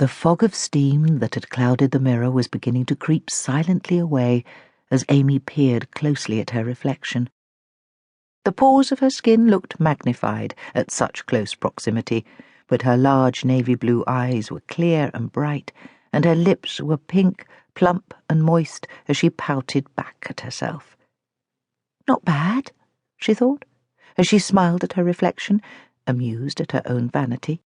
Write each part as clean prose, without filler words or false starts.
The fog of steam that had clouded the mirror was beginning to creep silently away as Amy peered closely at her reflection. The pores of her skin looked magnified at such close proximity, but her large navy blue eyes were clear and bright, and her lips were pink, plump and moist as she pouted back at herself. Not bad, she thought, as she smiled at her reflection, amused at her own vanity.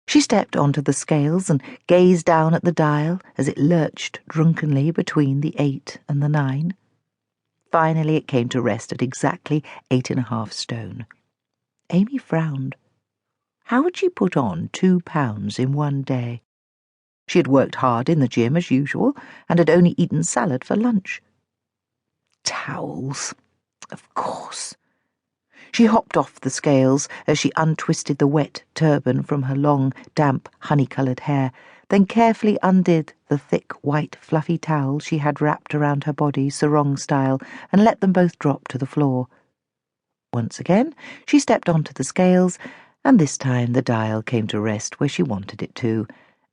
She stepped onto the scales and gazed down at the dial as it lurched drunkenly between the 8 and the 9. Finally it came to rest at exactly 8.5 stone. Amy frowned. How had she put on 2 pounds in one day? She had worked hard in the gym as usual and had only eaten salad for lunch. Towels, of course. She hopped off the scales as she untwisted the wet turban from her long, damp, honey-coloured hair, then carefully undid the thick, white, fluffy towel she had wrapped around her body sarong style and let them both drop to the floor. Once again, she stepped onto the scales, and this time the dial came to rest where she wanted it to,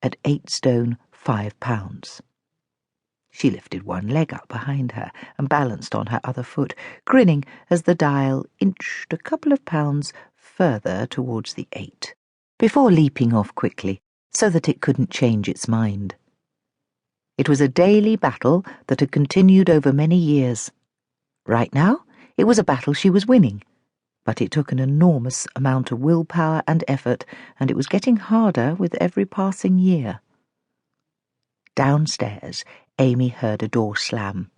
at 8 stone 5 pounds. She lifted one leg up behind her and balanced on her other foot, grinning as the dial inched a couple of pounds further towards the 8, before leaping off quickly so that it couldn't change its mind. It was a daily battle that had continued over many years. Right now, it was a battle she was winning, but it took an enormous amount of willpower and effort, and it was getting harder with every passing year. Downstairs, Amy heard a door slam.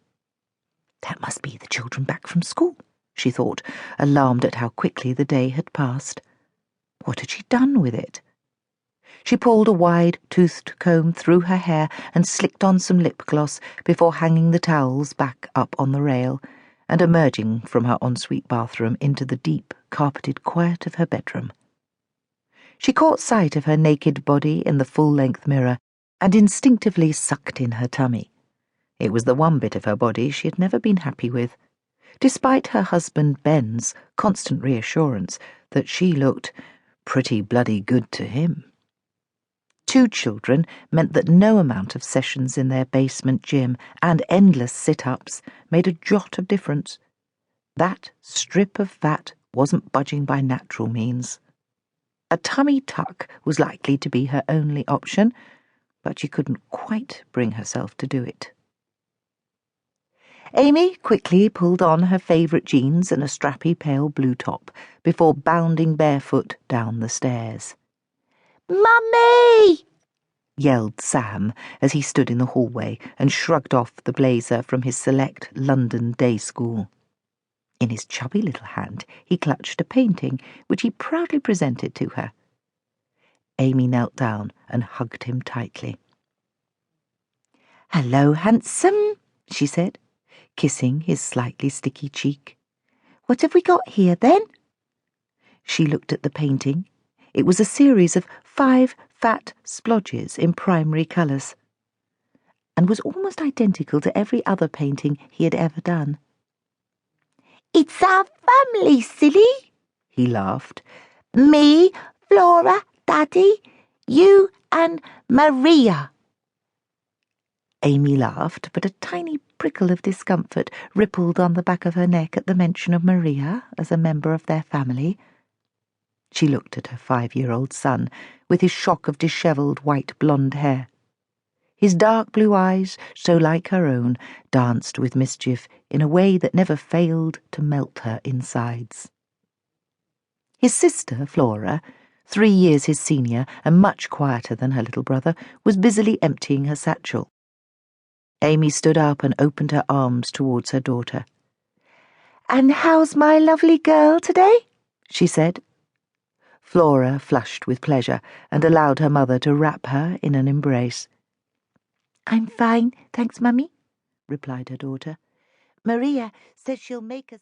That must be the children back from school, she thought, alarmed at how quickly the day had passed. What had she done with it? She pulled a wide-toothed comb through her hair and slicked on some lip gloss before hanging the towels back up on the rail and emerging from her ensuite bathroom into the deep, carpeted quiet of her bedroom. She caught sight of her naked body in the full-length mirror and instinctively sucked in her tummy. It was the one bit of her body she had never been happy with, despite her husband Ben's constant reassurance that she looked pretty bloody good to him. 2 children meant that no amount of sessions in their basement gym and endless sit-ups made a jot of difference. That strip of fat wasn't budging by natural means. A tummy tuck was likely to be her only option, but she couldn't quite bring herself to do it. Amy quickly pulled on her favourite jeans and a strappy pale blue top before bounding barefoot down the stairs. "Mummy!" yelled Sam as he stood in the hallway and shrugged off the blazer from his select London day school. In his chubby little hand he clutched a painting, which he proudly presented to her. Amy knelt down and hugged him tightly. "Hello, handsome," she said, kissing his slightly sticky cheek. "What have we got here, then?" She looked at the painting. It was a series of 5 fat splodges in primary colours, and was almost identical to every other painting he had ever done. "It's our family, silly," he laughed. "Me, Flora, Daddy, you and Maria." Amy laughed, but a tiny prickle of discomfort rippled on the back of her neck at the mention of Maria as a member of their family. She looked at her 5-year-old son with his shock of dishevelled white blonde hair. His dark blue eyes, so like her own, danced with mischief in a way that never failed to melt her insides. His sister, Flora, 3 years his senior and much quieter than her little brother, was busily emptying her satchel. Amy stood up and opened her arms towards her daughter. "And how's my lovely girl today?" she said. Flora flushed with pleasure and allowed her mother to wrap her in an embrace. "I'm fine, thanks, Mummy," replied her daughter. "Maria says she'll make us